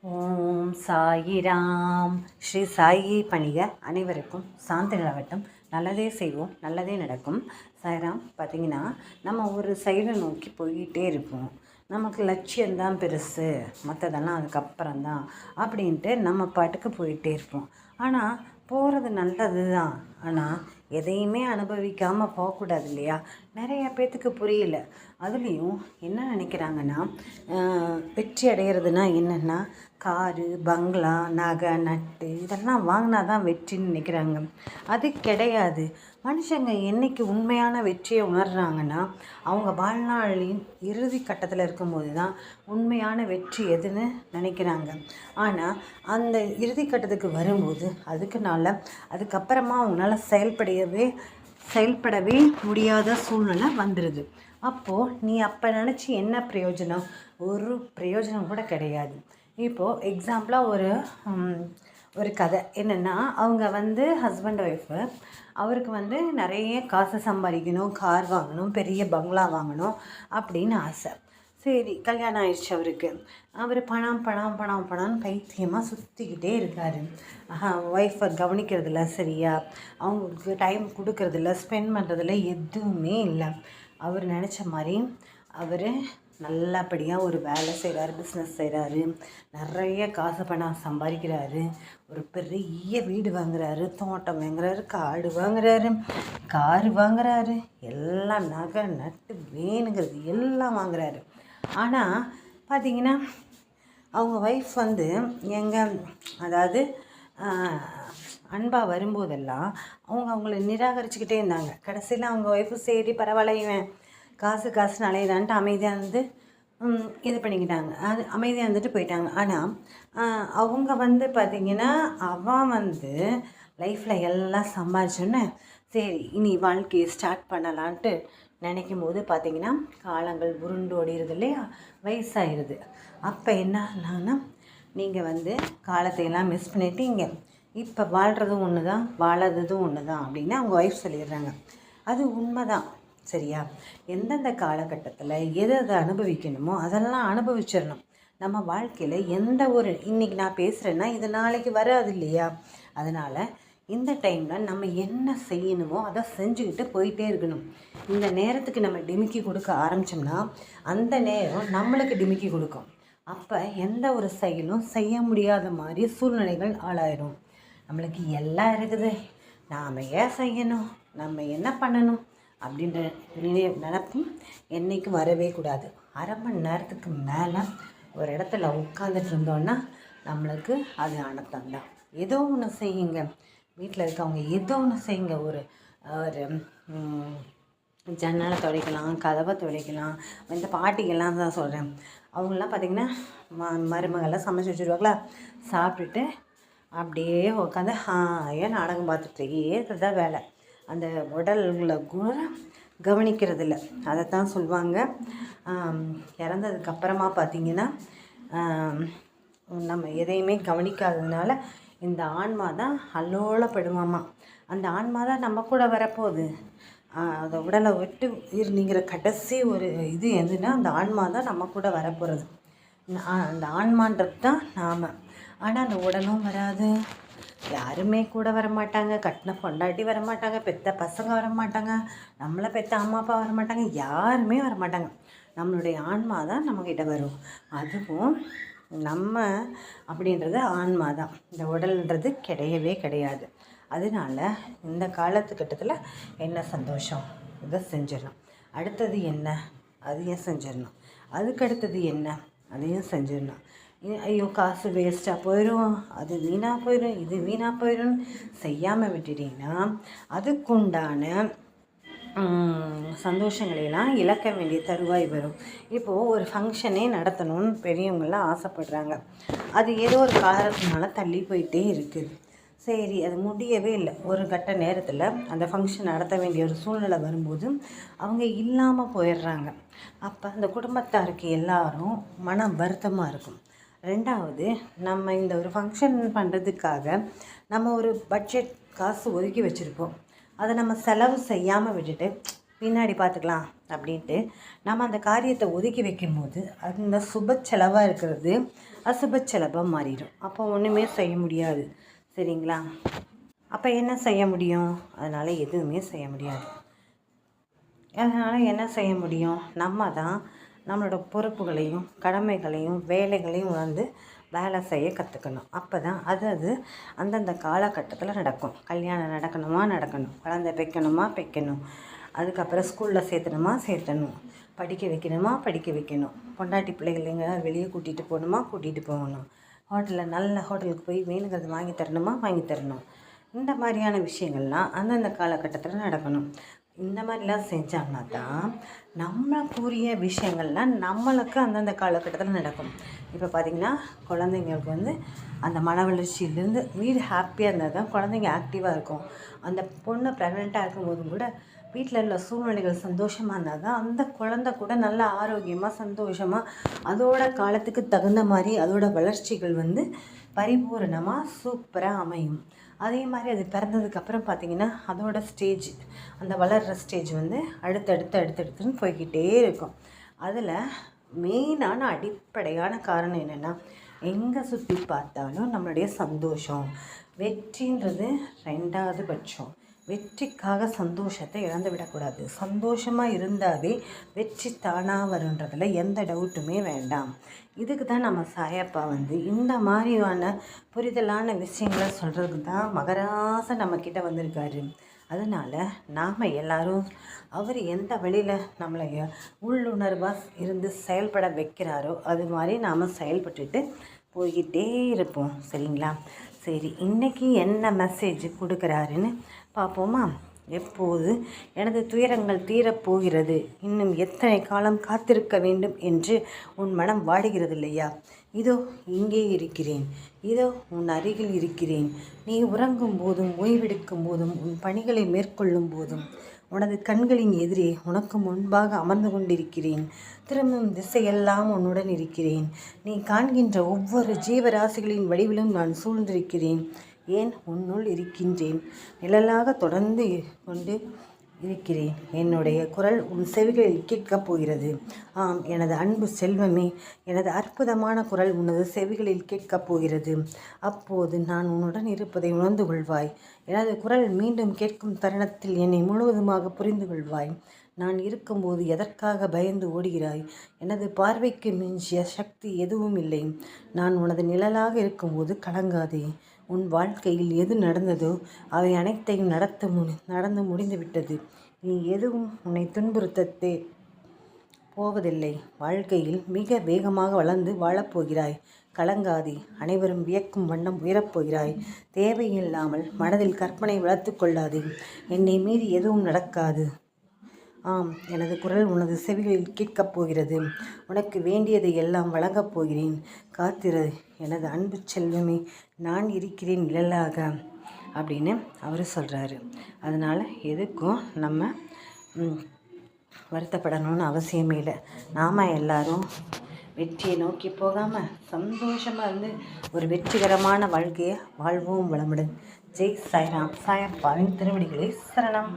ஓம் சாயிராம். ஸ்ரீ சாயி பணிக அனைவருக்கும் சாந்தி நிலவட்டும். நல்லதே செய்வோம், நல்லதே நடக்கும். சாய்ராம். பார்த்திங்கன்னா, நம்ம ஒரு சைடை நோக்கி போய்கிட்டே இருப்போம். நமக்கு லட்சியம்தான் பெருசு, மற்றதெல்லாம் அதுக்கப்புறம்தான் அப்படின்ட்டு நம்ம பாட்டுக்கு போயிட்டே இருப்போம். ஆனால் போகிறது நல்லது தான். ஆனால் எதையுமே அனுபவிக்காமல் போகக்கூடாது இல்லையா? நிறைய பேர்த்துக்கு புரியல. அதுலேயும் என்ன நினைக்கிறாங்கன்னா, வெற்றி அடைகிறதுனா என்னென்னா காரு, பங்களா, நகை, நட்டு இதெல்லாம் வாங்கினா தான் வெற்றின்னு நினைக்கிறாங்க. அது கிடையாது. மனுஷங்க என்றைக்கு உண்மையான வெற்றியை உணர்கிறாங்கன்னா, அவங்க வாழ்நாளின் இறுதி கட்டத்தில் இருக்கும்போது தான் உண்மையான வெற்றி எதுன்னு நினைக்கிறாங்க. ஆனால் அந்த இறுதி கட்டத்துக்கு வரும்போது அதுக்கப்புறமா அவங்களால செயல்படவே முடியாத சூழ்நிலை வந்துடுது. அப்போது நீ அப்போ நினச்சி என்ன பிரயோஜனம்? ஒரு பிரயோஜனம் கூட கிடையாது. இப்போது எக்ஸாம்பிளாக ஒரு கதை என்னென்னா, அவங்க ஹஸ்பண்ட் ஒய்ஃபு. அவருக்கு நிறைய காசு சம்பாதிக்கணும், கார் வாங்கணும், பெரிய பங்களா வாங்கணும் அப்படின்னு ஆசை. சரி, கல்யாணம் ஆயிடுச்சு அவருக்கு. அவர் பணம்னு பைத்தியமாக சுற்றிக்கிட்டே இருக்கார். ஒய்ஃபை கவனிக்கிறதில்ல, சரியா அவங்களுக்கு டைம் கொடுக்கறதில்ல, ஸ்பெண்ட் பண்ணுறதில்ல, எதுவுமே இல்லை. அவர் நினச்ச மாதிரி அவர் நல்லபடியாக ஒரு வேலை செய்கிறாரு, பிஸ்னஸ் செய்கிறாரு, நிறைய காசு பணம் சம்பாதிக்கிறாரு, ஒரு பெரிய வீடு வாங்குறாரு, தோட்டம் வாங்குறாரு, காரு வாங்குறாரு, எல்லாம் நகை நட்டு வேணுங்கிறது எல்லாம் வாங்குறாரு. ஆனால் பார்த்திங்கன்னா, அவங்க ஒய்ஃப் அதாவது அன்பாக வரும்போதெல்லாம் அவங்கள நிராகரிச்சுக்கிட்டே இருந்தாங்க. கடைசியில் அவங்க ஒய்ஃபு சரி பரவாயில்ல, இவன் காசுன்னு அலையிறான்ட்டு அமைதியாக இது பண்ணிக்கிட்டாங்க. அது அமைதியாக இருந்துட்டு போயிட்டாங்க. ஆனால் அவங்க பார்த்திங்கன்னா, அவன் லைஃப்பில் எல்லாம் சம்பாதிச்சோன்னே சரி இனி வாழ்க்கையை ஸ்டார்ட் பண்ணலான்ட்டு நினைக்கும் போது பார்த்திங்கன்னா, காலங்கள் உருண்டு ஓடிடுது இல்லையா, வயசாகிடுது. அப்போ என்ன நீங்கள் காலத்தையெல்லாம் மிஸ் பண்ணிட்டீங்க, இப்போ வாழ்கிறதும் ஒன்று தான், வாழறதும் ஒன்று தான் அப்படின்னு அவங்க ஒய்ஃப் சொல்லிடுறாங்க. அது உண்மை தான், சரியா? எந்தெந்த காலகட்டத்தில் எதை அனுபவிக்கணுமோ அதெல்லாம் அனுபவிச்சிடணும். நம்ம வாழ்க்கையில் இன்றைக்கி நான் பேசுகிறேன்னா இது நாளைக்கு வராது இல்லையா? அதனால் இந்த டைமில் நம்ம என்ன செய்யணுமோ அதை செஞ்சுக்கிட்டு போயிட்டே இருக்கணும். இந்த நேரத்துக்கு நம்ம டிமிக்கி கொடுக்க ஆரம்பித்தோம்னா அந்த நேரம் நம்மளுக்கு டிமிக்கி கொடுக்கும். அப்போ எந்த ஒரு செயலும் செய்ய முடியாத மாதிரி சூழ்நிலைகள் ஆளாயிரும். நம்மளுக்கு எல்லாம் இருக்குது, நாம் ஏன் செய்யணும், நம்ம என்ன பண்ணணும் அப்படின்ற நினைப்பும் என்றைக்கும் வரவே கூடாது. அரை மணி நேரத்துக்கு மேலே ஒரு இடத்துல உட்காந்துட்டு இருந்தோன்னா நம்மளுக்கு அது அனர்த்தம் தான். ஏதோ ஒன்று செய்யுங்க, வீட்டில் இருக்கவங்க ஏதோ ஒன்று செய்யுங்க. ஒரு ஜன்னலை துடைக்கலாம், கதவை துடைக்கலாம். இந்த பாட்டிகள்லாம் தான் சொல்கிறேன், அவங்களாம் பார்த்திங்கன்னா மருமகள்லாம் சமைச்சு வச்சுருவாங்களா, சாப்பிட்டுட்டு அப்படியே உட்காந்து நாடகம் பார்த்துட்டே இருக்கிறதா வேலை. அந்த உடல்களை கூட கவனிக்கிறதில்ல. அதைத்தான் சொல்லுவாங்க, இறந்ததுக்கப்புறமா பார்த்திங்கன்னா நம்ம எதையுமே கவனிக்காததுனால இந்த ஆன்மா தான் அல்லோலப்படுமாமா. அந்த ஆன்மா தான் நம்ம கூட வரப்போகுது. அந்த உடலை விட்டு உயிர் நீங்கிற கடைசி ஒரு இது எதுனா அந்த ஆன்மா தான் நம்ம கூட வரப்போகிறது. அந்த ஆன்மான்றது தான் நாம். ஆனால் அந்த உடலும் வராது, யாருமே கூட வரமாட்டாங்க, கட்டின பொண்டாட்டி வரமாட்டாங்க, பெற்ற பசங்க வரமாட்டாங்க, நம்மளை பெற்ற அம்மா அப்பா வரமாட்டாங்க, யாருமே வரமாட்டாங்க. நம்மளுடைய ஆன்மா தான் நம்மக்கிட்ட வரும். அதுவும் நம்ம அப்படின்றது ஆன்மா தான், இந்த உடல்ன்றது கிடையவே கிடையாது. அதனால இந்த காலத்துக்கட்டத்தில் என்ன சந்தோஷம் இதை செஞ்சிடணும். அடுத்தது என்ன அதையும் செஞ்சிடணும். அதுக்கடுத்தது என்ன அதையும் செஞ்சிடணும். ஐயோ காசு வேஸ்ட்டாக போயிடும், அது வீணாக போயிடும், இது வீணாக போயிடும் செய்யாமல் விட்டுட்டிங்கன்னா அதுக்குண்டான சந்தோஷங்களையெல்லாம் இழக்க வேண்டிய தருவாய் வரும். இப்போது ஒரு ஃபங்க்ஷனே நடத்தணும்னு பெரியவங்களாம் ஆசைப்படுறாங்க. அது ஏதோ ஒரு காரணத்தினால தள்ளி போயிட்டே இருக்குது. சரி, அது முடியவே இல்லை. ஒரு கட்ட நேரத்தில் அந்த ஃபங்க்ஷன் நடத்த வேண்டிய ஒரு சூழ்நிலை வரும்போது அவங்க இல்லாமல் போயிடுறாங்க. அப்போ அந்த குடும்பத்தாருக்கு எல்லாரும் மன வருத்தமாக இருக்கும். ரெண்டாவது, நம்ம இந்த ஒரு ஃபங்க்ஷன் பண்ணுறதுக்காக நம்ம ஒரு பட்ஜெட் காசு ஒதுக்கி வச்சுருப்போம். அதை நம்ம செலவு செய்யாமல் விட்டுட்டு பின்னாடி பார்த்துக்கலாம் அப்படின்ட்டு நம்ம அந்த காரியத்தை ஒதுக்கி வைக்கும்போது அந்த சுப செலவாக இருக்கிறது அசுப செலவாக மாறிடும். அப்போ ஒன்றுமே செய்ய முடியாது. சரிங்களா? அப்போ என்ன செய்ய முடியும்? அதனால் எதுவுமே செய்ய முடியாது. அதனால் என்ன செய்ய முடியும்? நம்ம தான் நம்மளோட பொறுப்புகளையும் கடமைகளையும் வேலைகளையும் வேலை செய்ய கற்றுக்கணும். அப்போ தான் அது அந்தந்த காலகட்டத்தில் நடக்கும். கல்யாணம் நடக்கணும், குழந்தை வைக்கணும், அதுக்கப்புறம் ஸ்கூலில் சேர்த்தணும், படிக்க வைக்கணும், பொண்டாட்டி பிள்ளைகள் எங்கேயாவது வெளியே கூட்டிகிட்டு போகணும், ஹோட்டலில் நல்ல ஹோட்டலுக்கு போய் வேணுங்கிறது வாங்கி தரணும். இந்த மாதிரியான விஷயங்கள்லாம் அந்தந்த காலகட்டத்தில் நடக்கணும். இந்த மாதிரிலாம் செஞ்சாங்கன்னா தான் நம்மளுக்குரிய விஷயங்கள்லாம் நம்மளுக்கு அந்தந்த காலகட்டத்தில் நடக்கும். இப்போ பார்த்திங்கன்னா குழந்தைங்களுக்கு அந்த மன வளர்ச்சியிலேருந்து வீடு ஹாப்பியாக இருந்தால் தான் குழந்தைங்க ஆக்டிவாக இருக்கும். அந்த பொண்ணு ப்ரெக்னெண்ட்டாக இருக்கும்போதும் கூட வீட்டில் உள்ள சூழ்நிலைகள் சந்தோஷமாக இருந்தால் தான் அந்த குழந்தை கூட நல்லா ஆரோக்கியமாக சந்தோஷமாக அதோட காலத்துக்கு தகுந்த மாதிரி அதோட வளர்ச்சிகள் பரிபூரணமாக சூப்பராக அமையும். அதே மாதிரி அது பிறந்ததுக்கப்புறம் பார்த்திங்கன்னா அதோட ஸ்டேஜ் அந்த வளர்கிற ஸ்டேஜ் அடுத்தடுத்துன்னு போய்கிட்டே இருக்கும். அதில் மெயினான அடிப்படையான காரணம் என்னென்னா, எங்கே சுற்றி பார்த்தாலும் நம்மளுடைய சந்தோஷம். வெற்றின்றது 2வது பட்சம். வெற்றிக்காக சந்தோஷத்தை இழந்து விடக்கூடாது. சந்தோஷமாக இருந்தாவே வெற்றி தானாக வருன்றதில் எந்த டவுட்டுமே வேண்டாம். இதுக்கு தான் நம்ம சாயப்பா இந்த மாதிரியான புரிதலான விஷயங்களை சொல்கிறதுக்கு தான் மகராசன் நம்மக்கிட்ட வந்திருக்காரு. அதனால் நாம் எல்லோரும் அவர் எந்த வழியில் நம்மளை உள்ளுணர்வாக இருந்து செயல்பட வைக்கிறாரோ அது மாதிரி நாம் செயல்பட்டுட்டு போய்கிட்டே இருப்போம். சரிங்களா? சரி, இன்றைக்கி என்ன மெசேஜ் கொடுக்குறாருன்னு பார்ப்போமா? எப்போது எனது துயரங்கள் தீரப்போகிறது? இன்னும் எத்தனை காலம் காத்திருக்க வேண்டும் என்று உன் மனம் வாடுகிறது இல்லையா? இதோ இங்கே இருக்கிறேன், இதோ உன் அருகில் இருக்கிறேன். நீ உறங்கும் போதும் ஓய்வெடுக்கும் போதும் உன் பணிகளை மேற்கொள்ளும் போதும் உனது கண்களின் எதிரே உனக்கு முன்பாக அமர்ந்து கொண்டிருக்கிறேன். திரும்பும் திசையெல்லாம் உன்னுடன் இருக்கிறேன். நீ காண்கின்ற ஒவ்வொரு ஜீவராசிகளின் வடிவிலும் நான் சூழ்ந்திருக்கிறேன். ஏன் உன்னுள் இருக்கின்றேன். நிழலாக தொடர்ந்து கொண்டு இருக்கிறேன். என்னுடைய குரல் உன் செவிகளில் கேட்கப் போகிறது. ஆம், எனது அன்பு செல்வமே, எனது அற்புதமான குரல் உனது செவிகளில் கேட்கப் போகிறது. அப்போது நான் உன்னுடன் இருப்பதை உணர்ந்து கொள்வாய். எனது குரல் மீண்டும் கேட்கும் தருணத்தில் என்னை முழுவதுமாக புரிந்து கொள்வாய். நான் இருக்கும்போது எதற்காக பயந்து ஓடுகிறாய்? எனது பார்வைக்கு மிஞ்சிய சக்தி எதுவும் இல்லை. நான் உனது நிழலாக இருக்கும்போது கலங்காதே. உன் வாழ்க்கையில் எது நடந்ததோ அவை அனைத்தையும் நடந்து முடிந்துவிட்டது. நீ எதுவும் உன்னை துன்புறுத்தத்தே போவதில்லை. வாழ்க்கையில் மிக வேகமாக வளர்ந்து வாழப்போகிறாய். கலங்காதே. அனைவரும் வியக்கும் வண்ணம் உயரப்போகிறாய். தேவையில்லாமல் மனதில் கற்பனை வளர்த்து கொள்ளாதே. என்னை மீறி எதுவும் நடக்காது. ஆம், எனது குரல் உனது செவிகளில் கேட்கப் போகிறது. உனக்கு வேண்டியதை எல்லாம் வழங்கப் போகிறேன். காத்திரு எனது அன்பு செல்வமே, நான் இருக்கிறேன் நிழலாக அப்படின்னு அவர் சொல்கிறாரு. அதனால் எதுக்கும் நம்ம வருத்தப்படணும்னு அவசியமே இல்லை. நாம் எல்லாரும் வெற்றியை நோக்கி போகாமல் சந்தோஷமாக இருந்து ஒரு வெற்றிகரமான வாழ்க்கையை வாழ்வோம். வளமுடன். ஜெய் சாய்ராம். சாயப்பாவின் திருவடிகளே சரணம்.